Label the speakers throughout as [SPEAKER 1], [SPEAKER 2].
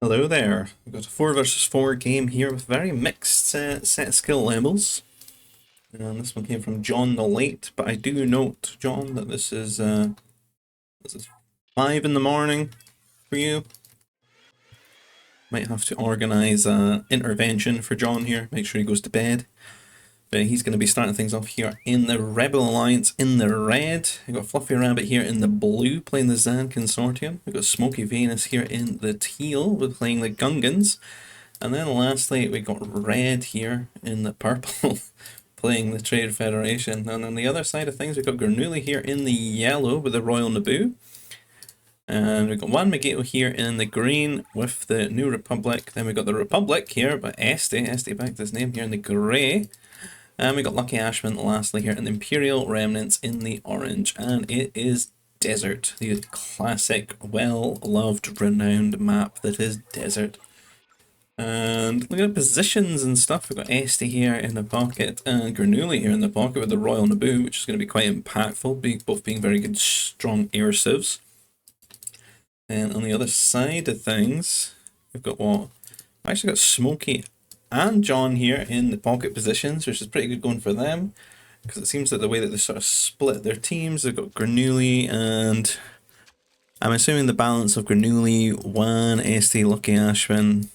[SPEAKER 1] Hello there. We've got a 4 versus 4 game here with very mixed set of skill levels. And this one came from John the Late, but I do note, John, that this is 5 in the morning for you. Might have to organise an intervention for John here, make sure he goes to bed. But he's going to be starting things off here in the Rebel Alliance in the red. We've got Fluffy Rabbit here in the blue playing the Zan Consortium. We've got Smoky Venus here in the teal with playing the Gungans. And then lastly, we got red here in the purple, playing the Trade Federation. And on the other side of things, we've got Granuli here in the yellow with the Royal Naboo. And we've got Juan Miguel here in the green with the New Republic. Then we've got the Republic here, but Este backed his name here in the grey. And we got Lucky Ashman lastly here in the Imperial Remnants in the orange. And it is Desert, the classic, well-loved, renowned map that is Desert. And looking at positions and stuff, we've got Este here in the pocket and Granuli here in the pocket with the Royal Naboo, which is going to be quite impactful, both being very good, strong air civs. And on the other side of things, we've got what? I've actually got Smokey and John here in the pocket positions, which is pretty good going for them, because it seems that the way that they sort of split their teams, they've got Granuli and I'm assuming the balance of Granuli, Juan, Este, Lucky Ashman.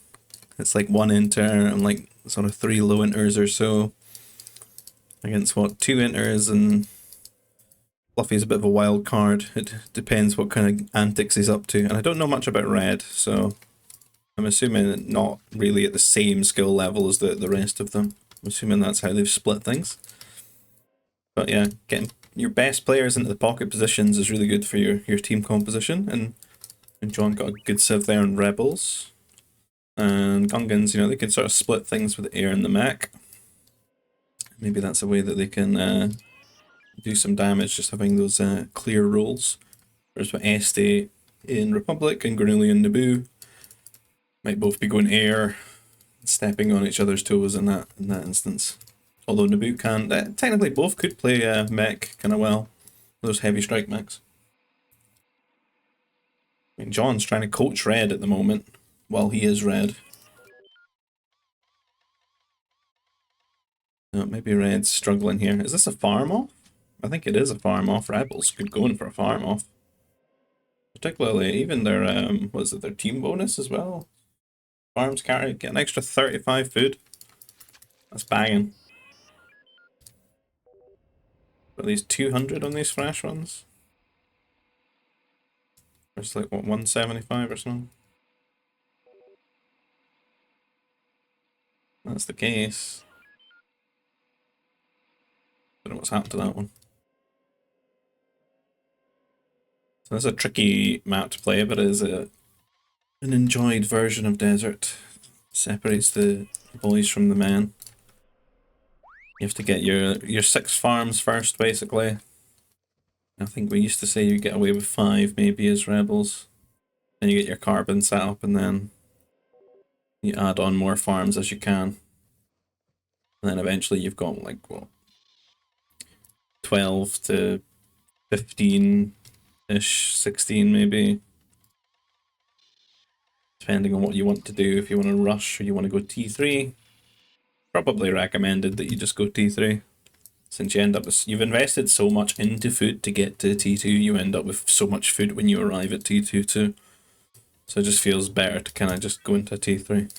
[SPEAKER 1] It's like 1 inter and like sort of 3 low inters or so. Against what, 2 inters, and Fluffy's a bit of a wild card. It depends what kind of antics he's up to. And I don't know much about Red, so I'm assuming not really at the same skill level as the rest of them. I'm assuming that's how they've split things. But yeah, getting your best players into the pocket positions is really good for your team composition. And John got a good civ there on Rebels. And Gungans, they can sort of split things with the air and the mech. Maybe that's a way that they can do some damage, just having those clear roles. Whereas with Este in Republic and Granuli and Naboo might both be going air, stepping on each other's toes in that instance. Although Naboo can, technically both could play mech kind of well, those heavy strike mechs. I mean, John's trying to coach Red at the moment. Well, he is red. Oh, maybe Red's struggling here. Is this a farm off? I think it is a farm off. Rebels could go in for a farm off. Particularly, even their, their team bonus as well? Farms carry, get an extra 35 food. That's banging. At least 200 on these flash runs. It's like, what, 175 or something? That's the case. Don't know what's happened to that one. So that's a tricky map to play, but it is an enjoyed version of Desert. Separates the boys from the men. You have to get your 6 farms first, basically. I think we used to say you get away with 5 maybe as rebels. Then you get your carbon set up, and then you add on more farms as you can. And then eventually you've got like, what, 12 to 15-ish, 16 maybe. Depending on what you want to do, if you want to rush or you want to go T3. Probably recommended that you just go T3. Since you end up with, you've invested so much into food to get to T2, you end up with so much food when you arrive at T2 too. So it just feels better to kind of just go into T3. And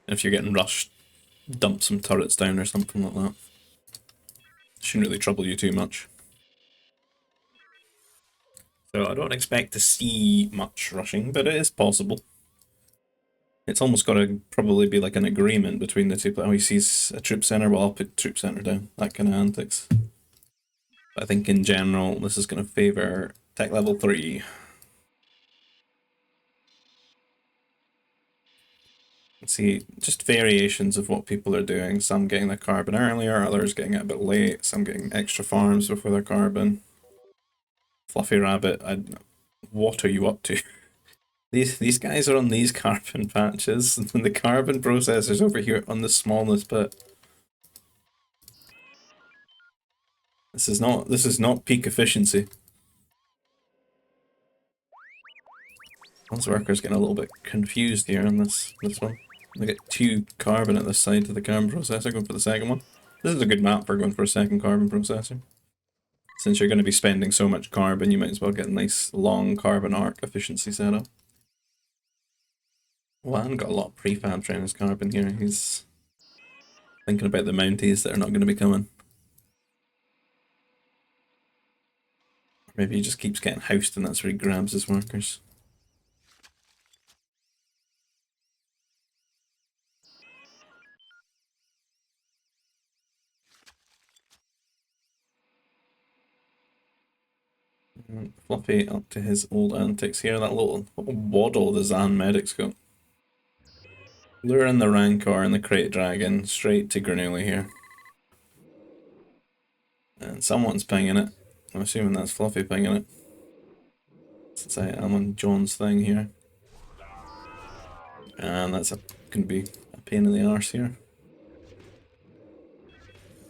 [SPEAKER 1] if you're getting rushed, dump some turrets down or something like that. Shouldn't really trouble you too much. So I don't expect to see much rushing, but it is possible. It's almost got to probably be like an agreement between the two. Oh, he sees a troop center, well, I'll put troop center down. That kind of antics. But I think in general, this is going to favour tech level 3. See, just variations of what people are doing. Some getting their carbon earlier, others getting it a bit late, some getting extra farms before their carbon. Fluffy Rabbit, what are you up to? These guys are on these carbon patches, and the carbon processor's over here on the smallest bit. This is not peak efficiency. One's worker's getting a little bit confused here on this one. They get 2 carbon at this side to the carbon processor, going for the second one. This is a good map for going for a second carbon processor. Since you're going to be spending so much carbon, you might as well get a nice long carbon arc efficiency setup. Juan got a lot of prefab trying his carbon here. He's thinking about the Mounties that are not going to be coming. Maybe he just keeps getting housed and that's where he grabs his workers. Fluffy up to his old antics here. That little waddle the Zan medic's got. Lure in the Rancor and the Crate Dragon straight to Granula here. And someone's pinging it. I'm assuming that's Fluffy pinging it. Since I am on John's thing here. And that's going to be a pain in the arse here.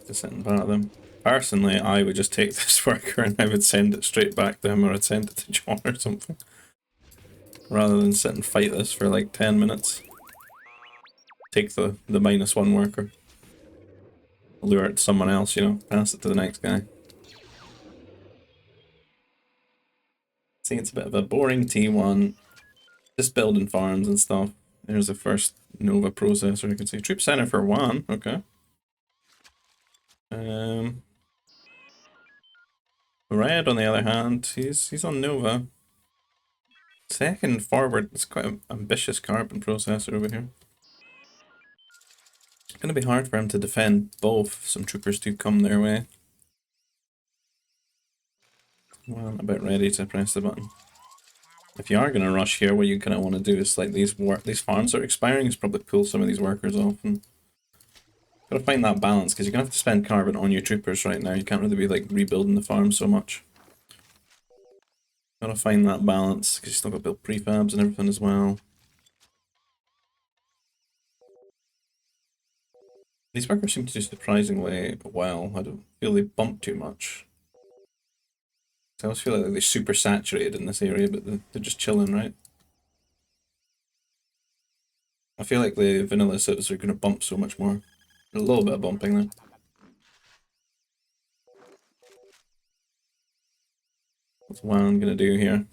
[SPEAKER 1] Just sitting part of them. Personally, I would just take this worker and I would send it straight back to him, or I'd send it to John or something. Rather than sit and fight this for like 10 minutes. Take the -1 worker. Lure it to someone else, you know, pass it to the next guy. See, it's a bit of a boring T1. Just building farms and stuff. There's the first Nova processor, you can see. Troop center for 1, okay. Red, on the other hand, he's on Nova. Second forward, it's quite an ambitious carbon processor over here. It's going to be hard for him to defend both. Some troopers do come their way. Well, I'm about ready to press the button. If you are going to rush here, what you kind of want to do is, like, these farms are expiring, is probably pull some of these workers off. And gotta find that balance, because you're going to have to spend carbon on your troopers right now. You can't really be, like, rebuilding the farm so much. Gotta find that balance, because you still got to build prefabs and everything as well. These workers seem to do surprisingly well. I don't feel they bump too much. I always feel like they're super saturated in this area, but they're just chilling, right? I feel like the vanilla civs are going to bump so much more. A little bit of bumping there. What's Wan going to do here?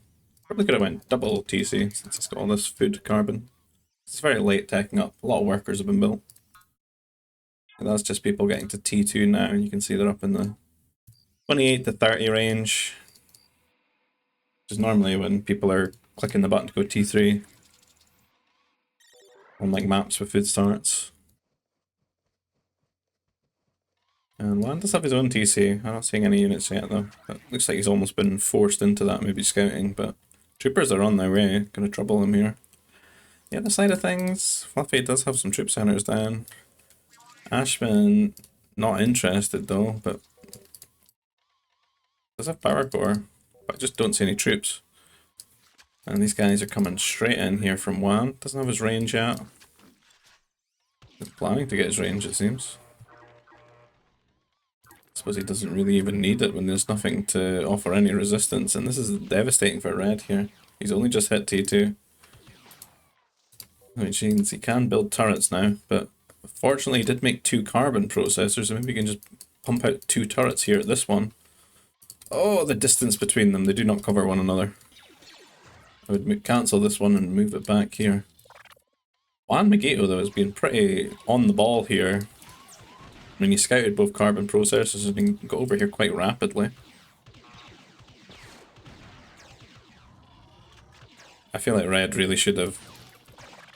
[SPEAKER 1] Probably could have went double TC since it's got all this food carbon. It's very late teching up. A lot of workers have been built. And that's just people getting to T2 now, and you can see they're up in the 28 to 30 range. Which is normally when people are clicking the button to go T3. On like maps with food starts. And Wan does have his own TC. I'm not seeing any units yet though. It looks like he's almost been forced into that, maybe scouting, but troopers are on their way. Gonna trouble him here. The other side of things, Fluffy does have some troop centers down. Ashman, not interested though, but does have power core, but I just don't see any troops. And these guys are coming straight in here from Wan. Doesn't have his range yet. He's planning to get his range, it seems. I suppose he doesn't really even need it when there's nothing to offer any resistance, and this is devastating for Red here. He's only just hit T2. Which means he can build turrets now, but fortunately he did make 2 carbon processors, so maybe he can just pump out 2 turrets here at this one. Oh, the distance between them, they do not cover one another. I would cancel this one and move it back here. Juan Miguito, though, has been pretty on the ball here. I mean, he scouted both carbon processors and got over here quite rapidly. I feel like Red really should have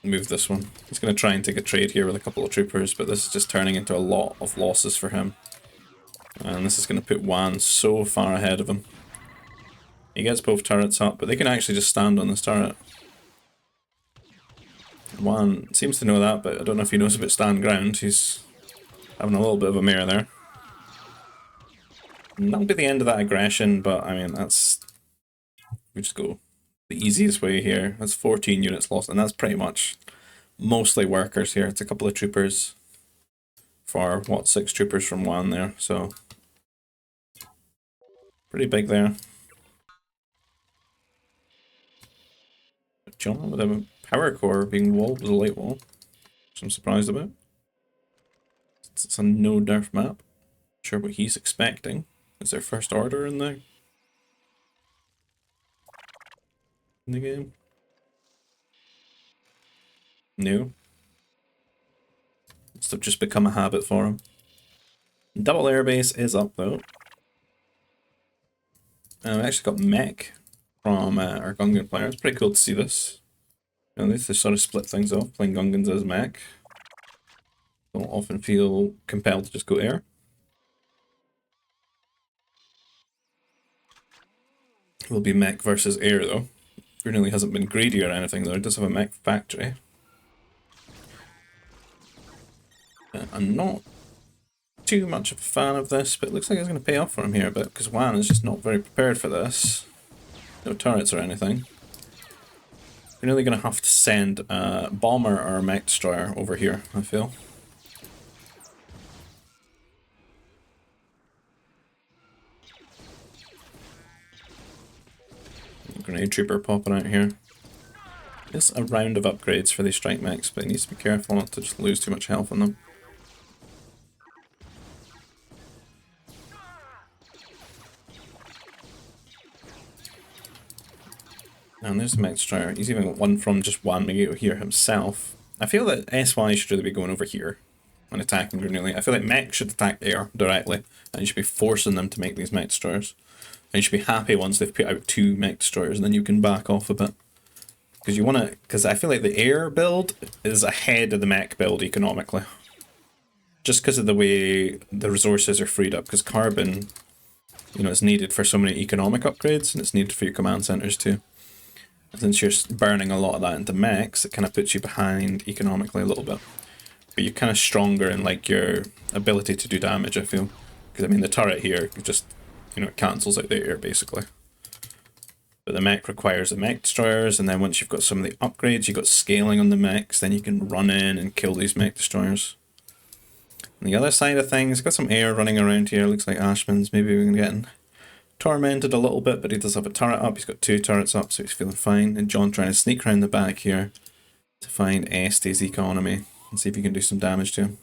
[SPEAKER 1] moved this one. He's going to try and take a trade here with a couple of troopers, but this is just turning into a lot of losses for him. And this is going to put Juan so far ahead of him. He gets both turrets up, but they can actually just stand on this turret. Juan seems to know that, but I don't know if he knows about stand ground. He's having a little bit of a mare there. And that'll be the end of that aggression, but I mean, that's... We just go the easiest way here. That's 14 units lost, and that's pretty much mostly workers here. It's a couple of troopers for, what, 6 troopers from Juan there, so... Pretty big there. John with a power core being walled with a light wall, which I'm surprised about. It's a no nerf map. Not sure what he's expecting. Is there first order in the game? No. Must have just become a habit for him. Double airbase is up though. We actually got mech from our Gungan player. It's pretty cool to see this. At least they sort of split things off, playing Gungans as mech. Don't often feel compelled to just go air. It will be mech versus air though. Really hasn't been greedy or anything though. It does have a mech factory. I'm not too much of a fan of this, but it looks like it's going to pay off for him here a bit, because Wan is just not very prepared for this. No turrets or anything. You're really going to have to send a bomber or a mech destroyer over here, I feel. Grenade trooper popping out here. It's a round of upgrades for these strike mechs, but he needs to be careful not to just lose too much health on them. And there's the mech destroyer. He's even got one from just one Megito here himself. I feel that SY should really be going over here when attacking Grenouille. I feel like mech should attack air directly, and you should be forcing them to make these mech destroyers. And you should be happy once they've put out 2 mech destroyers, and then you can back off a bit. Because you want to, because I feel like the air build is ahead of the mech build economically. Just because of the way the resources are freed up, because carbon, you know, is needed for so many economic upgrades, and it's needed for your command centers too. Since you're burning a lot of that into mechs, it kind of puts you behind economically a little bit. But you're kind of stronger in like your ability to do damage, I feel. Because I mean the turret here just, you know, it cancels out the air basically. But the mech requires the mech destroyers, and then once you've got some of the upgrades, you've got scaling on the mechs, then you can run in and kill these mech destroyers. On the other side of things, got some air running around here, looks like Ashman's maybe we can get in. Tormented a little bit, but he does have a turret up. He's got 2 turrets up, so he's feeling fine. And John trying to sneak around the back here to find Este's economy and see if he can do some damage to him.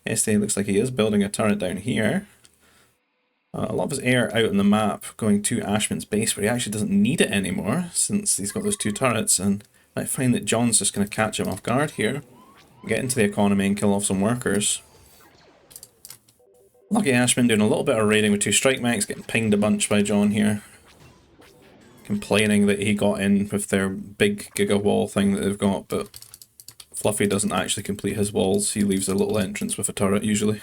[SPEAKER 1] Este looks like he is building a turret down here. A lot of his air out on the map going to Ashman's base, where he actually doesn't need it anymore since he's got those 2 turrets, and might find that John's just going to catch him off guard here, get into the economy and kill off some workers. Lucky Ashman doing a little bit of raiding with 2 strike mechs, getting pinged a bunch by John here. Complaining that he got in with their big giga wall thing that they've got, but Fluffy doesn't actually complete his walls, he leaves a little entrance with a turret usually.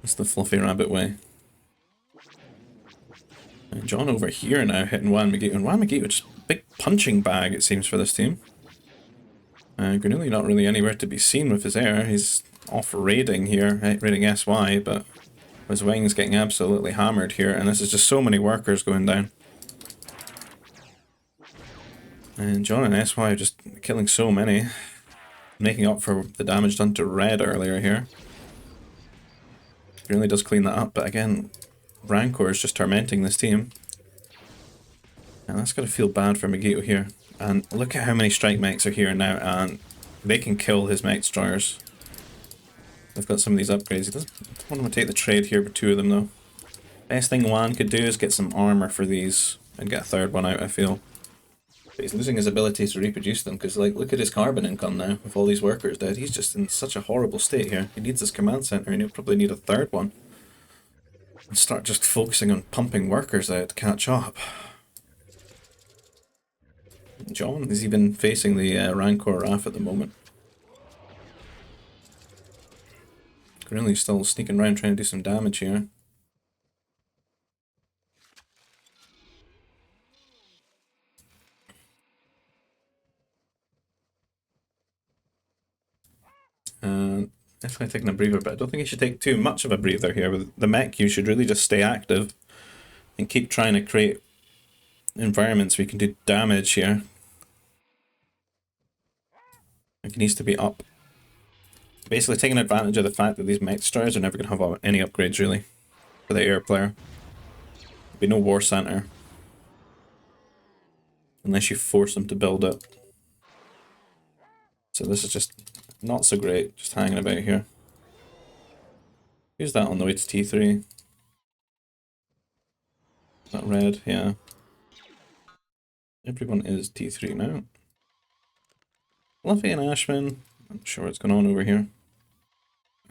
[SPEAKER 1] That's the Fluffy Rabbit way. And John over here now hitting Wan Megito, and Wan Megito just a big punching bag it seems for this team. Grenouille not really anywhere to be seen with his air. He's off raiding here, raiding SY, but his wings getting absolutely hammered here, and this is just so many workers going down. And John and SY are just killing so many, making up for the damage done to Red earlier here. He really does clean that up, but again, Rancor is just tormenting this team. And that's got to feel bad for Megito here. And look at how many strike mechs are here now, and they can kill his mech destroyers. They've got some of these upgrades. He doesn't want to take the trade here with 2 of them though. Best thing Wan could do is get some armor for these and get a 3rd one out, I feel. But he's losing his ability to reproduce them, because like, look at his carbon income now with all these workers dead. He's just in such a horrible state here. He needs his command center, and he'll probably need a 3rd one. And start just focusing on pumping workers out to catch up. John is even facing the Rancor RAF at the moment. Grenouille's still sneaking around trying to do some damage here. Definitely taking a breather, but I don't think you should take too much of a breather here. With the mech, you should really just stay active and keep trying to create environments where you can do damage here. Like, he needs to be up. Basically taking advantage of the fact that these mech destroyers are never going to have any upgrades really for the air player. There'll be no war center. unless you force them to build it. So this is just not so great, just hanging about here. Who's that on the way to T3? Is that red? Yeah. Everyone is T3 now. Fluffy and Ashman. I'm not sure what's going on over here.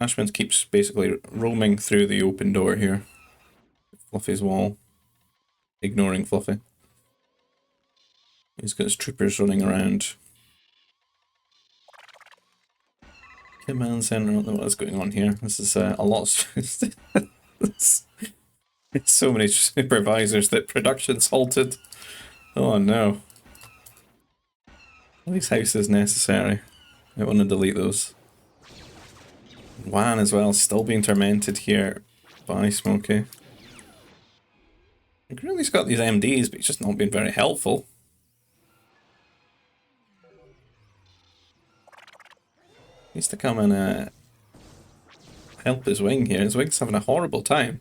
[SPEAKER 1] Ashman keeps basically roaming through the open door here. Fluffy's wall. Ignoring Fluffy. He's got his troopers running around. Command center, I don't know what's going on here. This is a lot of... it's so many supervisors that production's halted. Oh no. Are these houses necessary? I want to delete those. Wan as well, still being tormented here by Smokey. Grilly's got these MDs, but he's just not been very helpful. He needs to come and help his wing here. His wing's having a horrible time.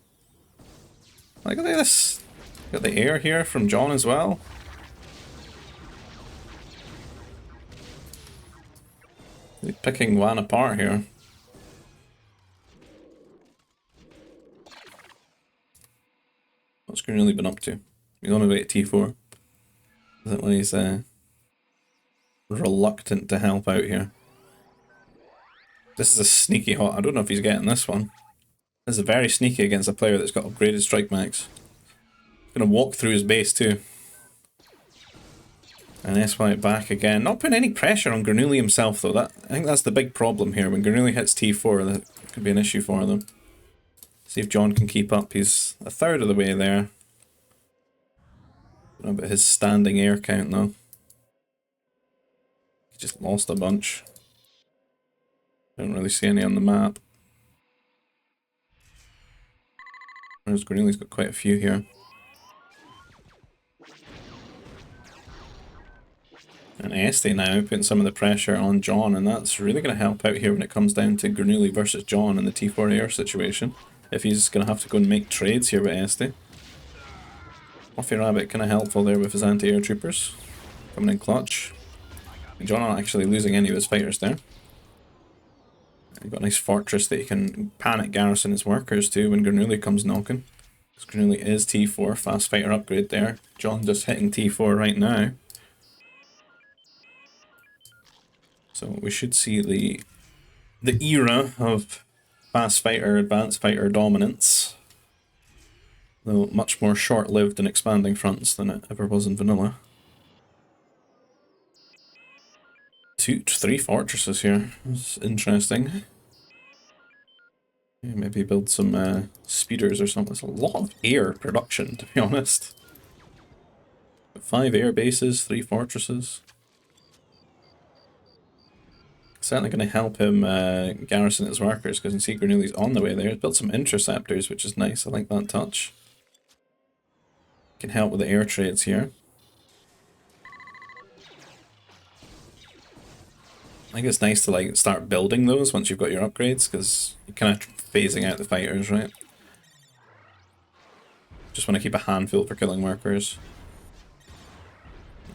[SPEAKER 1] Look at this. Got the air here from John as well. He's picking Wan apart here. What's Grilly been up to? He's on his way to T4. Is that why he's reluctant to help out here? This is a sneaky hot. I don't know if he's getting this one. This is very sneaky against a player that's got upgraded strike max. Gonna walk through his base too. And SY back again. Not putting any pressure on Granuli himself though. I think that's the big problem here. When Granuli hits T4, that could be an issue for them. See if John can keep up. He's a third of the way there. Don't know about his standing air count though. He just lost a bunch. Don't really see any on the map. Whereas Granili's got quite a few here. And Este now putting some of the pressure on John, and that's really going to help out here when it comes down to Granuli versus John in the T4 air situation. If he's going to have to go and make trades here with Este. Fluffy Rabbit kind of helpful there with his anti-air troopers. Coming in clutch. And John not actually losing any of his fighters there. You've got a nice fortress that you can panic garrison his workers to when Granuli comes knocking. Because Granuli is T4, fast fighter upgrade there. John just hitting T4 right now. So we should see the era of fast fighter, advanced fighter dominance. Though much more short-lived in expanding fronts than it ever was in vanilla. 3 fortresses here. That's interesting. Yeah, maybe build some speeders or something. It's a lot of air production, to be honest. 5 air bases, 3 fortresses. Certainly going to help him garrison his workers, because you can see Granuli's on the way there. He's built some interceptors, which is nice. I like that touch. Can help with the air trades here. I think it's nice to like start building those once you've got your upgrades, because you're kind of phasing out the fighters, right? Just want to keep a handful for killing workers.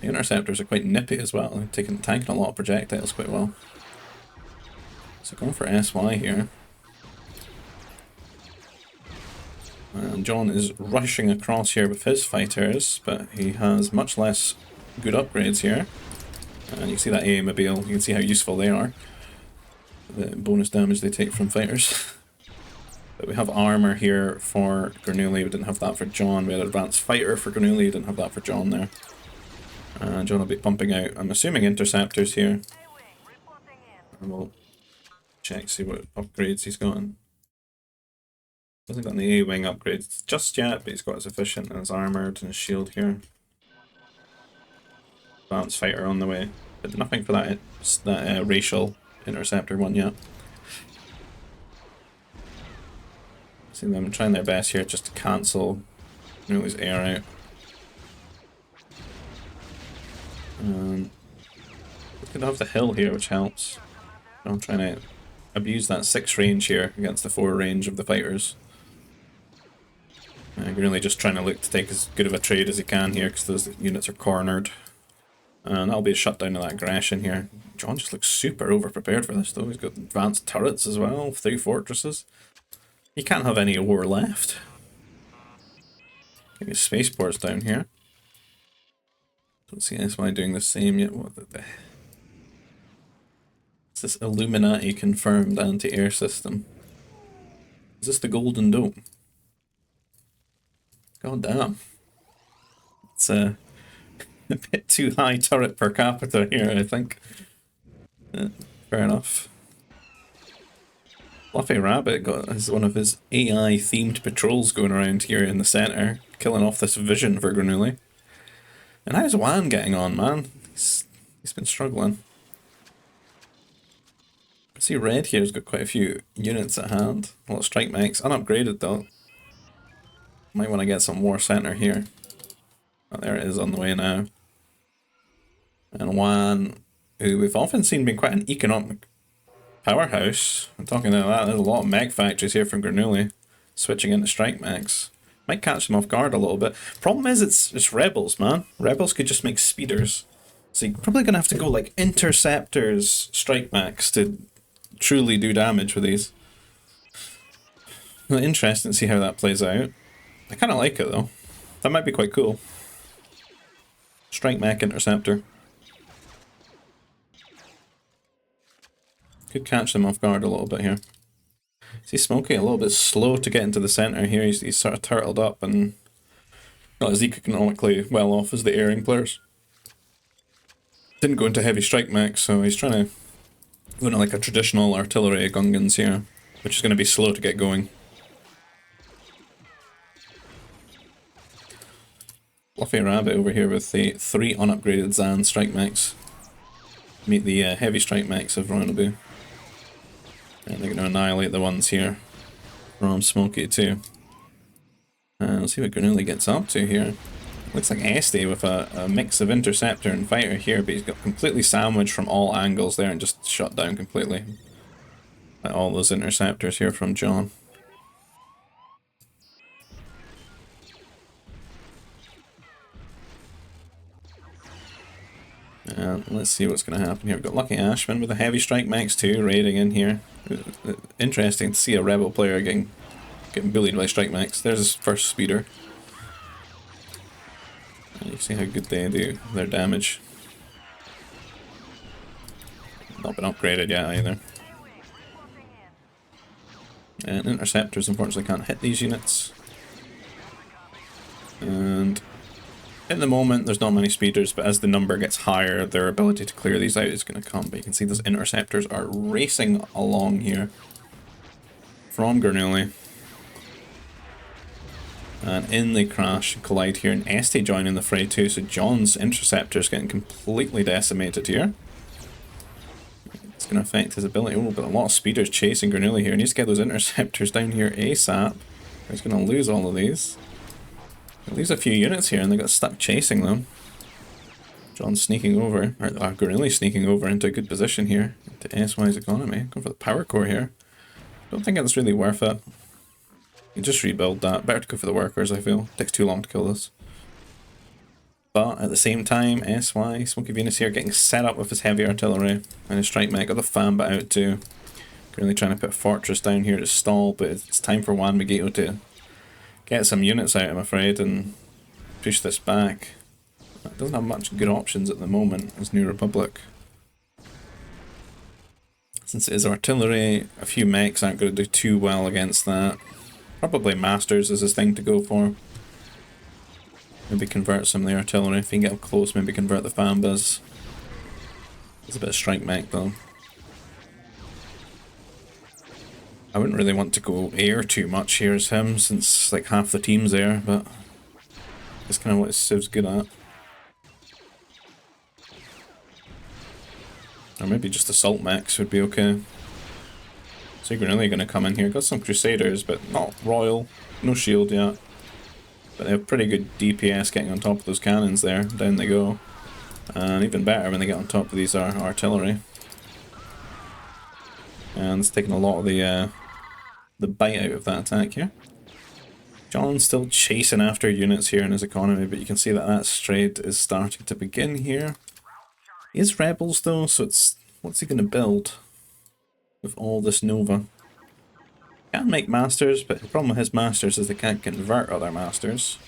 [SPEAKER 1] The interceptors are quite nippy as well, they're tanking a lot of projectiles quite well. So going for SY here. And John is rushing across here with his fighters, but he has much less good upgrades here. And you see that AA mobile, you can see how useful they are. The bonus damage they take from fighters. But we have armor here for Granuli, we didn't have that for John. We had advanced fighter for Granuli, we didn't have that for John there. And John will be pumping out, I'm assuming, interceptors here. And we'll check, see what upgrades he's gotten. Hasn't got any A-wing upgrades just yet, but he's got his efficient and his armoured and his shield here. Advanced fighter on the way, but nothing for that racial interceptor one yet. See them trying their best here just to cancel Granuli's air out. We could have the hill here, which helps. I'm trying to abuse that 6 range here against the 4 range of the fighters. Granuli just trying to look to take as good of a trade as he can here, because those units are cornered And that'll be a shutdown of that aggression here. John just looks super over-prepared for this, though. He's got advanced turrets as well, 3 fortresses. He can't have any ore left. Get his spaceports down here. Don't see SY doing the same yet. What the... Is this Illuminati confirmed anti-air system? Is this the Golden Dome? God damn. It's a bit too high turret per capita here, I think. Fair enough. Fluffy Rabbit has one of his AI-themed patrols going around here in the centre, killing off this vision for Granuli. And how's Wan getting on, man? He's been struggling. I see Red here's got quite a few units at hand. A lot of strike mechs, unupgraded though. Might want to get some war centre here. Oh, there it is on the way now. And Wan, who we've often seen being quite an economic powerhouse. I'm talking about that, there's a lot of mech factories here from Granuli switching into strike mechs. Might catch them off guard a little bit. Problem is it's rebels, man. Rebels could just make speeders. So you're probably going to have to go like interceptors, strike mechs to truly do damage with these. Well, interesting to see how that plays out. I kind of like it though. That might be quite cool. Strike mech interceptor. Could catch them off guard a little bit here. See Smokey a little bit slow to get into the centre here. He's sort of turtled up and not as economically well off as the airing players. Didn't go into heavy strike mech, so he's trying to go into like a traditional artillery Gungans here, which is going to be slow to get going. Fluffy Rabbit over here with the 3 unupgraded Zan strike mechs. Meet the heavy strike mechs of Ronabu. And they're going to annihilate the ones here from Smokey too. And we'll see what Granuli gets up to here. Looks like Esty with a mix of interceptor and fighter here, but he's got completely sandwiched from all angles there and just shut down completely by all those interceptors here from John. Let's see what's going to happen here. We've got Lucky Ashman with the heavy strike mechs too, raiding in here. Interesting to see a rebel player getting bullied by strike mechs. There's his first speeder. And you see how good they do their damage. Not been upgraded yet either. And interceptors unfortunately can't hit these units. And at the moment there's not many speeders, but as the number gets higher their ability to clear these out is going to come. But you can see those interceptors are racing along here from Granuli. And in they crash and collide here, and Esty joining the fray too, so John's interceptor's getting completely decimated here. It's going to affect his ability. Oh, but a lot of speeders chasing Granuli here. He needs to get those interceptors down here ASAP. He's going to lose all of these. He'll lose a few units here and they got stuck chasing them. John's sneaking over, or Granuli sneaking over into a good position here. Into SY's economy. Going for the power core here. Don't think it's really worth it. You just rebuild that. Better to go for the workers, I feel. Takes too long to kill this. But at the same time, SY, Smoky Venus here, getting set up with his heavy artillery. And his strike mech got the Famba out too. Currently trying to put a fortress down here to stall, but it's time for Juan Miguel to get some units out, I'm afraid, and push this back. It doesn't have much good options at the moment as New Republic. Since it is artillery, a few mechs aren't going to do too well against that. Probably Masters is his thing to go for. Maybe convert some of the artillery. If you can get up close, maybe convert the Fambas. It's a bit of strike mech though. I wouldn't really want to go air too much here as him, since like half the team's there, but it's kind of what Civ's good at. Or maybe just assault mechs would be okay. So you're really going to come in here. Got some Crusaders, but not Royal. No shield yet. But they have pretty good DPS getting on top of those cannons there. Down they go. And even better when they get on top of these artillery. And it's taking a lot of the bite out of that attack here. John's still chasing after units here in his economy, but you can see that that trade is starting to begin here. He is rebels though, so it's what's he going to build with all this Nova? Can make masters, but the problem with his masters is they can't convert other masters.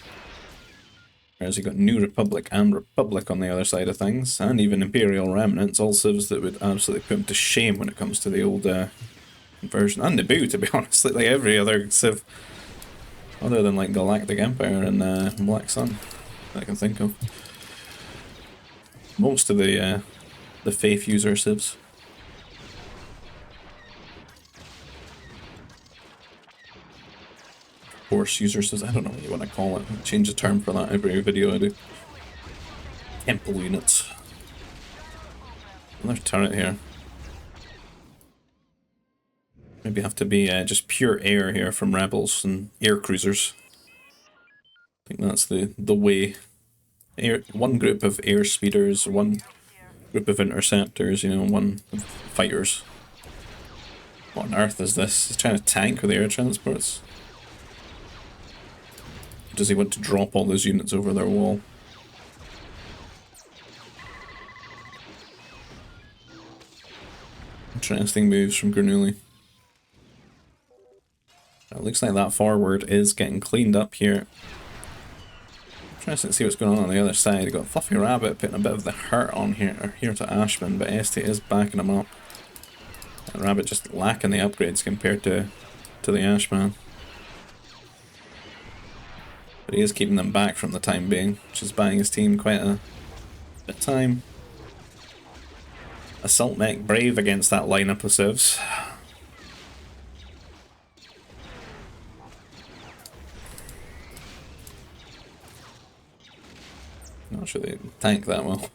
[SPEAKER 1] Whereas you got New Republic and Republic on the other side of things, and even Imperial Remnants, all civs that would absolutely put him to shame when it comes to the old conversion. And Naboo, to be honest, like every other civ, other than like Galactic Empire and Black Sun, that I can think of. Most of the Faith user civs. Force user civs, I don't know what you want to call it. I change the term for that every video I do. Temple units. Another turret here. Maybe have to be just pure air here from rebels and air cruisers. I think that's the way. One group of air speeders, one group of interceptors, you know, one of fighters. What on earth is this? He's trying to tank with air transports. Does he want to drop all those units over their wall? Interesting moves from Granuli. It looks like that forward is getting cleaned up here. Interesting to see what's going on the other side. You've got Fluffy Rabbit putting a bit of the hurt on here to Ashman, but ST is backing him up. And Rabbit just lacking the upgrades compared to the Ashman. But he is keeping them back from the time being, which is buying his team quite a bit of time. Assault Mech brave against that lineup of civs. Not sure they tank that well.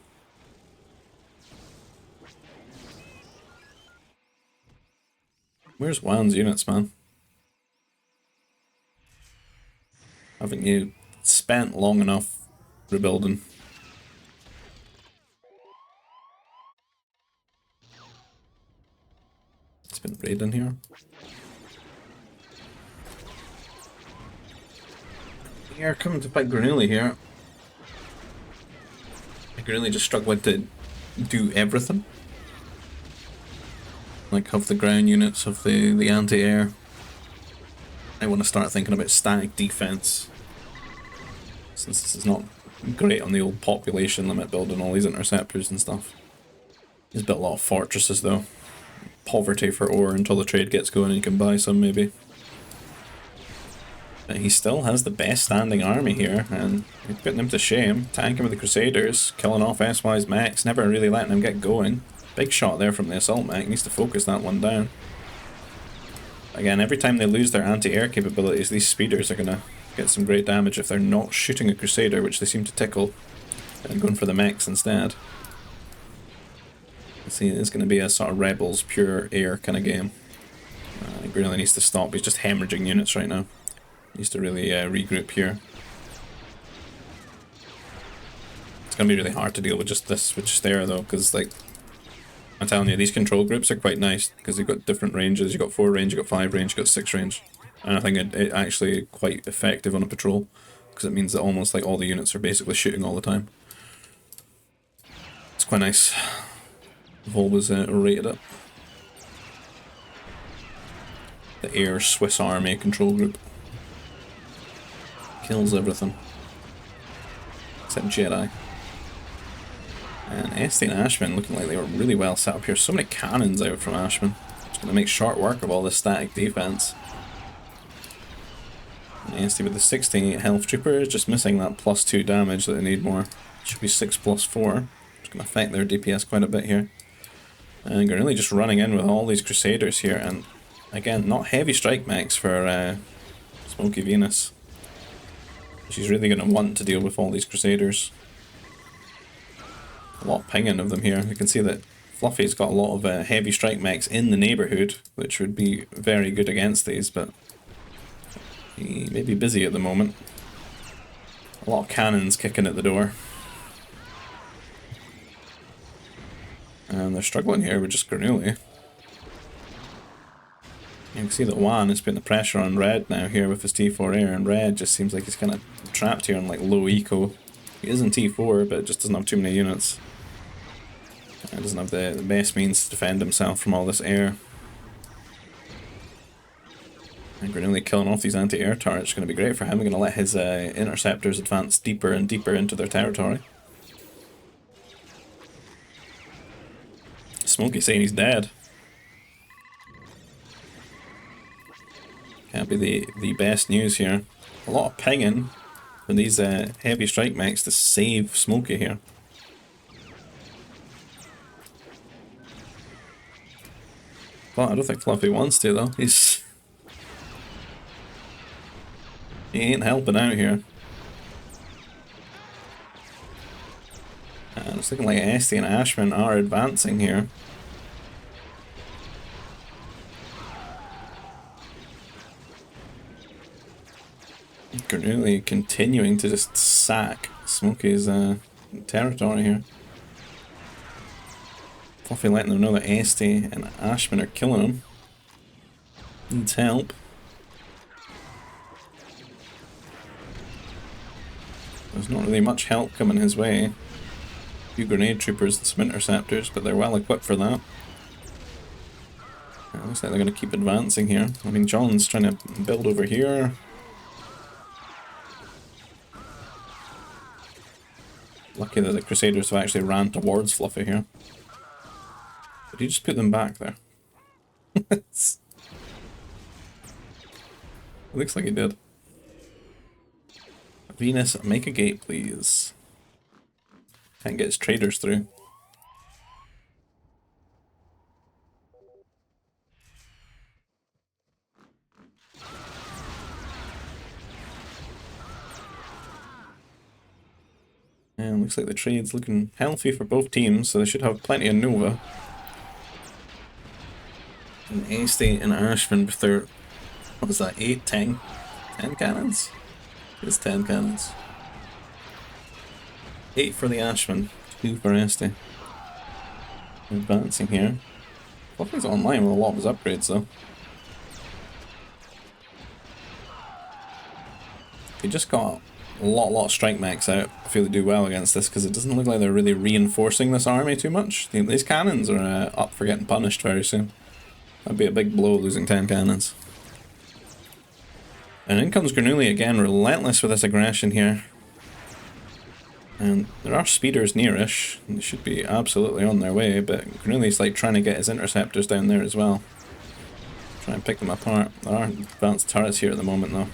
[SPEAKER 1] Where's Wan's units, man? Haven't you spent long enough rebuilding? It's been raiding here. You're coming to fight Granuli here. Granuli just struggling to do everything. Like have the ground units, have the anti-air. I want to start thinking about static defense. Since this is not great on the old population limit, building all these interceptors and stuff. He's built a lot of fortresses though. Poverty for ore until the trade gets going and you can buy some maybe. But he still has the best standing army here, and he's putting him to shame. Tanking with the Crusaders, killing off SY's mechs, never really letting him get going. Big shot there from the assault mech, needs to focus that one down. Again, every time they lose their anti-air capabilities, these speeders are going to get some great damage if they're not shooting a Crusader, which they seem to tickle, and going for the mechs instead. Let's see, it's going to be a sort of Rebels, pure air kind of game. He really needs to stop, he's just hemorrhaging units right now. Needs to really regroup here. It's going to be really hard to deal with just this, with just there though, because like, I'm telling you, these control groups are quite nice, because you've got different ranges, you've got 4 range, you've got 5 range, you've got 6 range. And I think it actually quite effective on a patrol, because it means that almost like all the units are basically shooting all the time. It's quite nice. I've always rated it. The Air Swiss Army control group. Kills everything. Except Jedi. And Esty and Ashman looking like they were really well set up here. So many cannons out from Ashman. Just going to make short work of all this static defense. Nasty with the 16 health troopers, just missing that +2 damage that they need more. Should be 6 + 4. It's going to affect their DPS quite a bit here. And they're really just running in with all these Crusaders here, and again, not heavy strike mechs for Smoky Venus. She's really going to want to deal with all these Crusaders. A lot of pinging of them here. You can see that Fluffy's got a lot of heavy strike mechs in the neighbourhood, which would be very good against these, but he may be busy at the moment. A lot of cannons kicking at the door. And they're struggling here with just Granuli. You can see that Wan is putting the pressure on Red now here with his T4 air, and Red just seems like he's kind of trapped here on like low eco. He is in T4, but just doesn't have too many units. He doesn't have the best means to defend himself from all this air. And Granuli killing off these anti-air turrets is going to be great for him. We're going to let his interceptors advance deeper and deeper into their territory. Smokey saying he's dead. Can't be the best news here. A lot of pinging for these heavy strike mechs to save Smokey here. Well, I don't think Fluffy wants to though. He ain't helping out here. And it's looking like Esty and Ashman are advancing here. Granuli continuing to just sack Smokey's territory here. Fluffy letting them know that Esty and Ashman are killing him. Needs help. There's not really much help coming his way. A few grenade troopers and some interceptors, but they're well equipped for that. It looks like they're going to keep advancing here. I mean, John's trying to build over here. Lucky that the Crusaders have actually ran towards Fluffy here. Did he just put them back there? It looks like he did. Venus, make a gate, please. Can't get his traders through. And looks like the trade's looking healthy for both teams, so they should have plenty of Nova. And A-State and Ashman with their, what was that, 8, 10 cannons? It's 10 cannons. 8 for the Ashman, 2 for Esty. Advancing here. Fluffy's online with a lot of his upgrades though. He just got a lot of strike mechs out. I feel they do well against this because it doesn't look like they're really reinforcing this army too much. These cannons are up for getting punished very soon. That'd be a big blow losing 10 cannons. And in comes Granuli again, relentless with this aggression here. And there are speeders nearish, and they should be absolutely on their way, but Granuli's like trying to get his interceptors down there as well. Try and pick them apart. There aren't advanced turrets here at the moment though.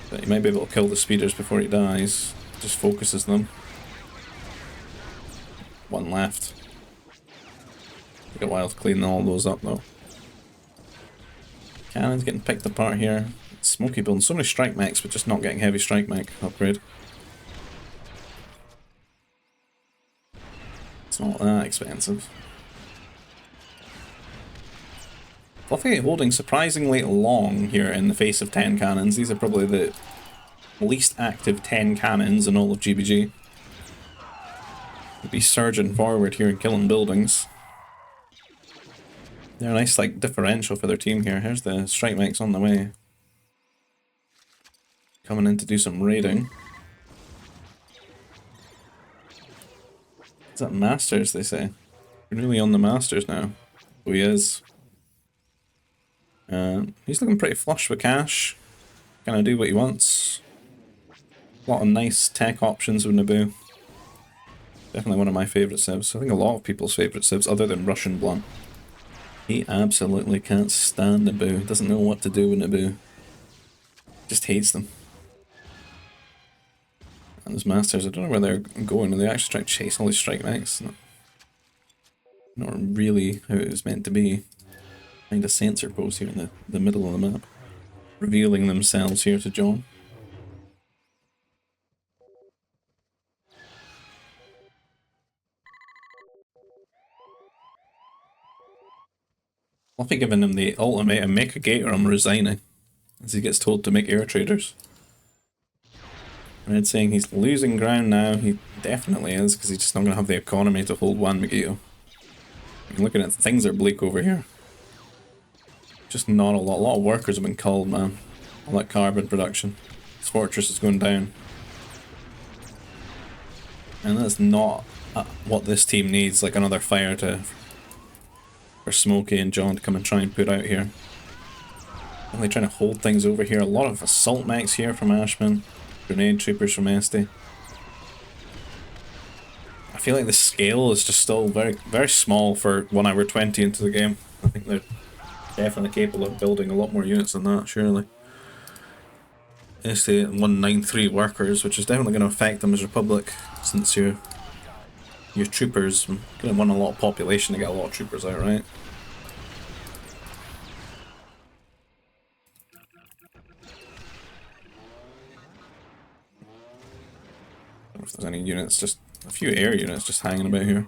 [SPEAKER 1] But he might be able to kill the speeders before he dies. Just focuses them. One left. Take a while to clean all those up though. Cannons getting picked apart here. Smokey building so many strike mechs, but just not getting heavy strike mech upgrade. It's not that expensive. Fluffy holding surprisingly long here in the face of 10 cannons. These are probably the least active 10 cannons in all of GBG. He'd be surging forward here and killing buildings. They're a nice like differential for their team here. Here's the strike mechs on the way. Coming in to do some raiding. Is that Masters, they say? We're really on the Masters now. Oh, he is. He's looking pretty flush with cash. Gonna do what he wants. A lot of nice tech options with Naboo. Definitely one of my favourite civs. I think a lot of people's favourite civs, other than Russian Blunt. He absolutely can't stand Naboo. Doesn't know what to do with Naboo. Just hates them. And those Masters, I don't know where they're going. Are they actually trying to chase all these strike mechs? Not really how it was meant to be. Find a sensor post here in the middle of the map. Revealing themselves here to John. Fluffy giving him the ultimatum, make a gate or I'm resigning, as he gets told to make air traders. Red saying he's losing ground now. He definitely is, because he's just not going to have the economy to hold one Megiddo. You're looking at things are bleak over here. Just not a lot. A lot of workers have been culled, man. All that carbon production. This fortress is going down. And that's not what this team needs, like another fire for Smokey and John to come and try and put out here. Only trying to hold things over here. A lot of assault mechs here from Ashman. Grenade troopers from Esty. I feel like the scale is just still very, very small for 1 hour 20 into the game. I think they're definitely capable of building a lot more units than that, surely. Esty 193 workers, which is definitely going to affect them as Republic, since your troopers going to want a lot of population to get a lot of troopers out, right? I don't know if there's any units, just a few air units just hanging about here.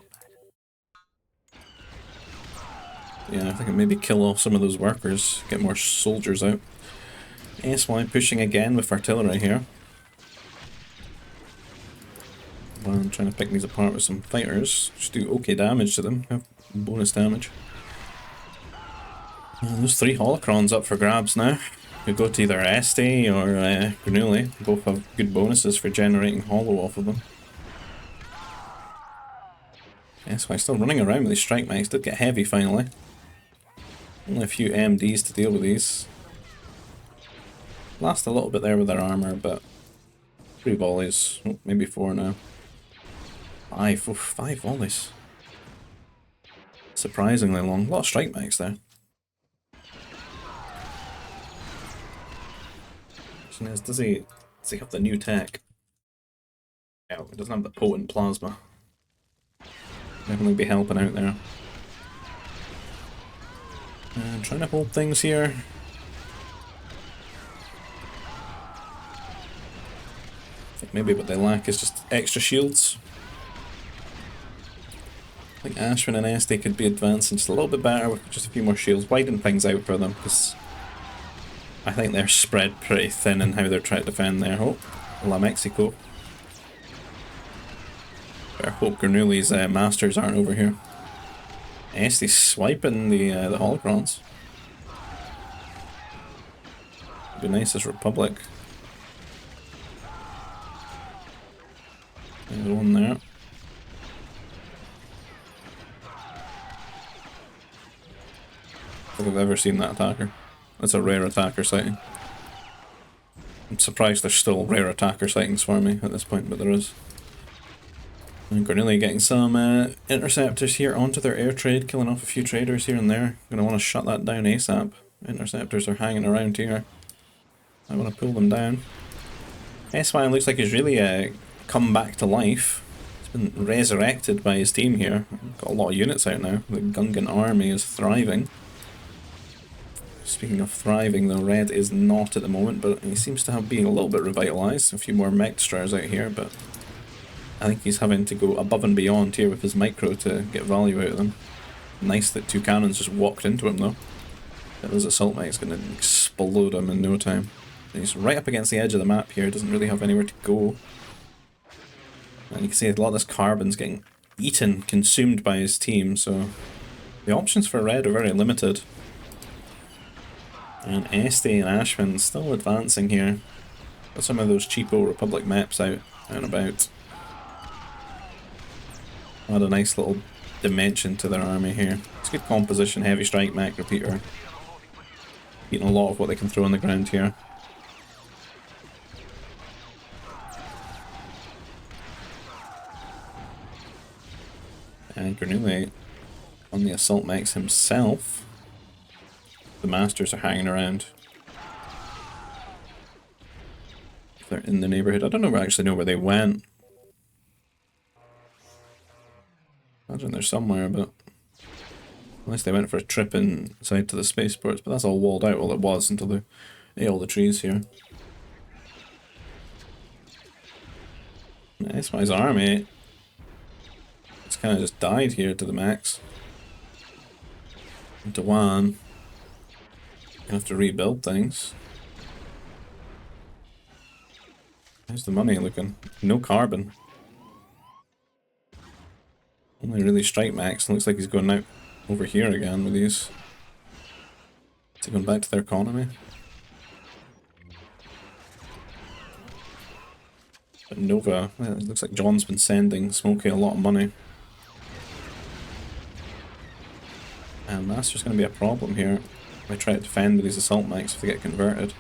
[SPEAKER 1] Yeah, I think I'll maybe kill off some of those workers, get more soldiers out. SY pushing again with artillery here. I'm trying to pick these apart with some fighters. Just do okay damage to them. Have bonus damage. Those 3 holocrons up for grabs now. Could go to either Esty or Granuli. Both have good bonuses for generating holo off of them. SY still running around with these strike mechs. Did get heavy finally. Only a few MDs to deal with these. Last a little bit there with their armor, but 3 volleys. Oh, maybe 4 now. 5 volleys. Surprisingly long. A lot of strike mechs there. Does he have the new tech? No, he doesn't have the potent plasma. Definitely be helping out there. And trying to hold things here. I think maybe what they lack is just extra shields. I think Ashwin and Esty could be advancing just a little bit better with just a few more shields. Widen things out for them, because I think they're spread pretty thin in how they're trying to defend their hope. La Mexico. Better hope Granuli's masters aren't over here. Esty's swiping the holocrons. Be nice as Republic. There's one there. I don't think I've ever seen that attacker. That's a rare attacker sighting. I'm surprised there's still rare attacker sightings for me at this point, but there is. And Cornelia getting some interceptors here onto their air trade, killing off a few traders here and there. Gonna want to shut that down ASAP. Interceptors are hanging around here. I want to pull them down. SY looks like he's really come back to life. He's been resurrected by his team here. Got a lot of units out now. The Gungan army is thriving. Speaking of thriving, though, Red is not at the moment, but he seems to have been a little bit revitalised. A few more mech destroyers out here, but I think he's having to go above and beyond here with his micro to get value out of them. Nice that 2 cannons just walked into him, though. But those assault mechs going to explode him in no time. And he's right up against the edge of the map here, doesn't really have anywhere to go. And you can see a lot of this carbon's getting eaten, consumed by his team, so the options for Red are very limited. And Esty and Ashwin still advancing here. Got some of those cheapo Republic maps out and about. Add a nice little dimension to their army here. It's good composition, heavy strike mech repeater. Eating a lot of what they can throw on the ground here. And Granule on the assault mechs himself. The masters are hanging around. If they're in the neighborhood. I don't actually know where they went. I imagine they're somewhere, but unless they went for a trip inside to the spaceports, but that's all walled out. Well, it was until they ate all the trees here. SY's army. It's kind of just died here to the max. Into one. Have to rebuild things. How's the money looking? No carbon. Only really strike max. Looks like he's going out over here again with these. Is he going back to their economy? But Nova, well, it looks like John's been sending Smokey a lot of money. And Master's going to be a problem here. If I try to defend with these assault mechs if they get converted.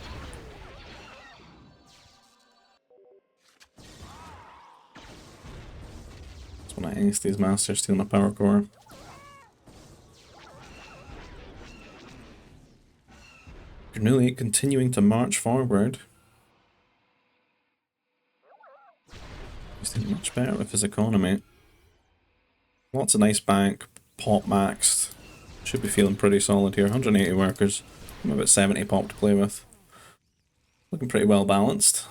[SPEAKER 1] That's when I ace these Masters, steal my power core. Granuli continuing to march forward. He's doing much better with his economy. Lots of nice bank, pop maxed. Should be feeling pretty solid here. 180 workers. I'm about 70 pop to play with. Looking pretty well balanced.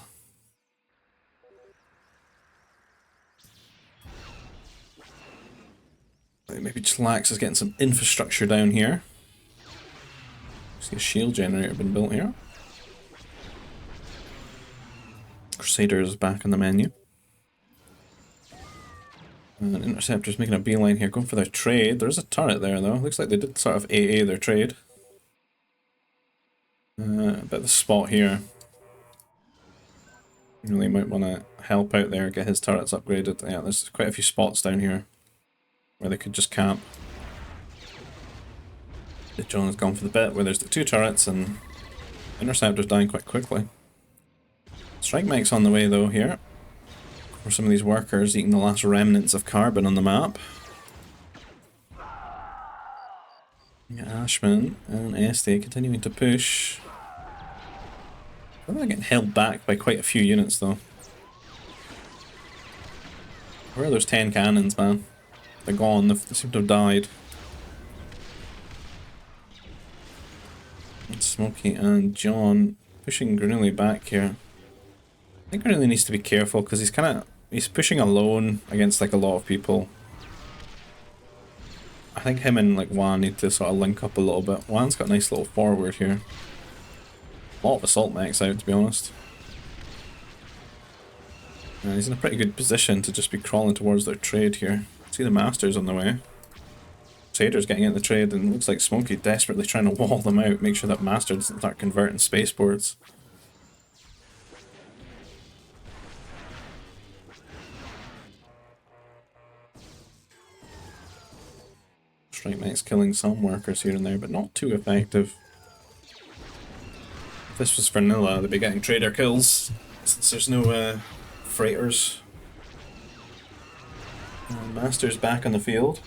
[SPEAKER 1] Maybe Chillax is getting some infrastructure down here. See a shield generator been built here. Crusader is back in the menu. And Interceptor's making a beeline here, going for their trade. There's a turret there though. Looks like they did sort of AA their trade. About the spot here. You really might want to help out there, get his turrets upgraded. Yeah, there's quite a few spots down here where they could just camp. John has gone for the bit where there's the two turrets and Interceptor's dying quite quickly. Strike mech's on the way though here. For some of these workers eating the last remnants of carbon on the map. Yeah, Ashman and Este continuing to push. They're getting held back by quite a few units though. Where are those 10 cannons, man? They're gone, they seem to have died. And Smokey and John pushing Granuli back here. I think Granuli needs to be careful because he's pushing alone against like a lot of people. I think him and like Juan need to sort of link up a little bit. Juan's got a nice little forward here. A lot of assault mechs out, to be honest. He's in a pretty good position to just be crawling towards their trade here. See the Masters on the way. Crusader's getting in the trade and it looks like Smokey desperately trying to wall them out, make sure that Master doesn't start converting spaceports. Strike mech's killing some workers here and there, but not too effective. If this was vanilla, they'd be getting trader kills, since there's no freighters. Master's back on the field.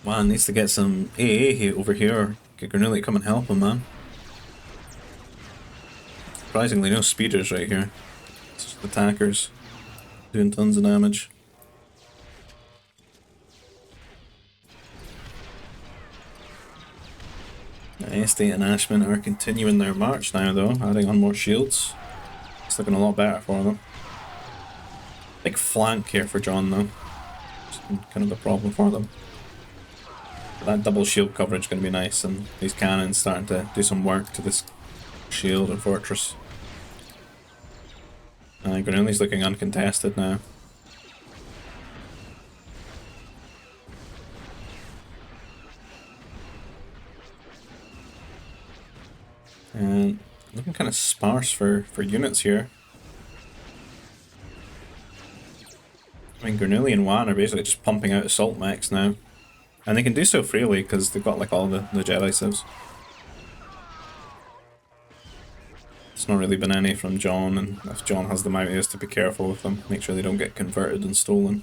[SPEAKER 1] Man needs to get some AA over here. Get Granuli come and help him, man. Surprisingly, no speeders right here. It's just attackers doing tons of damage. Estate and Ashman are continuing their march now though, adding on more shields. It's looking a lot better for them. Big flank here for John though. It's kind of a problem for them. But that double shield coverage is going to be nice, and these cannons starting to do some work to this shield and fortress. Granuli's looking uncontested now. And looking kind of sparse for units here. I mean, Granuli and Juan are basically just pumping out assault mechs now. And they can do so freely because they've got like all the Jedi civs. It's not really been any from John, and if John has them out, he has to be careful with them. Make sure they don't get converted and stolen.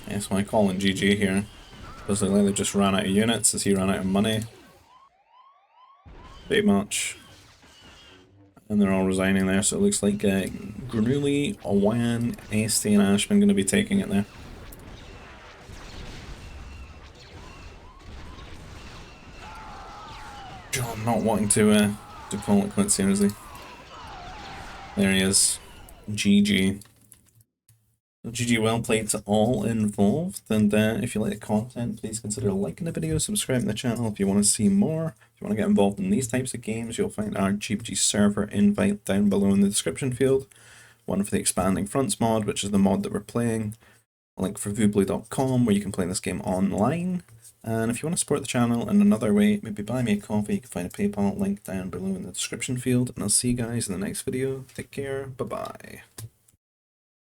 [SPEAKER 1] Yeah, so I call in GG here. Does look like they just ran out of units as he ran out of money. Pretty much. And they're all resigning there, so it looks like Granuli, Juan, Este and Ashman going to be taking it there. John not wanting to call it quits here, is he? There he is. GG. GG, well played to all involved, and if you like the content, please consider liking the video, subscribing to the channel if you want to see more. If you want to get involved in these types of games, you'll find our GBG server invite down below in the description field. One for the Expanding Fronts mod, which is the mod that we're playing. A link for voobly.com where you can play this game online. And if you want to support the channel in another way, maybe buy me a coffee, you can find a PayPal link down below in the description field. And I'll see you guys in the next video. Take care. Bye-bye.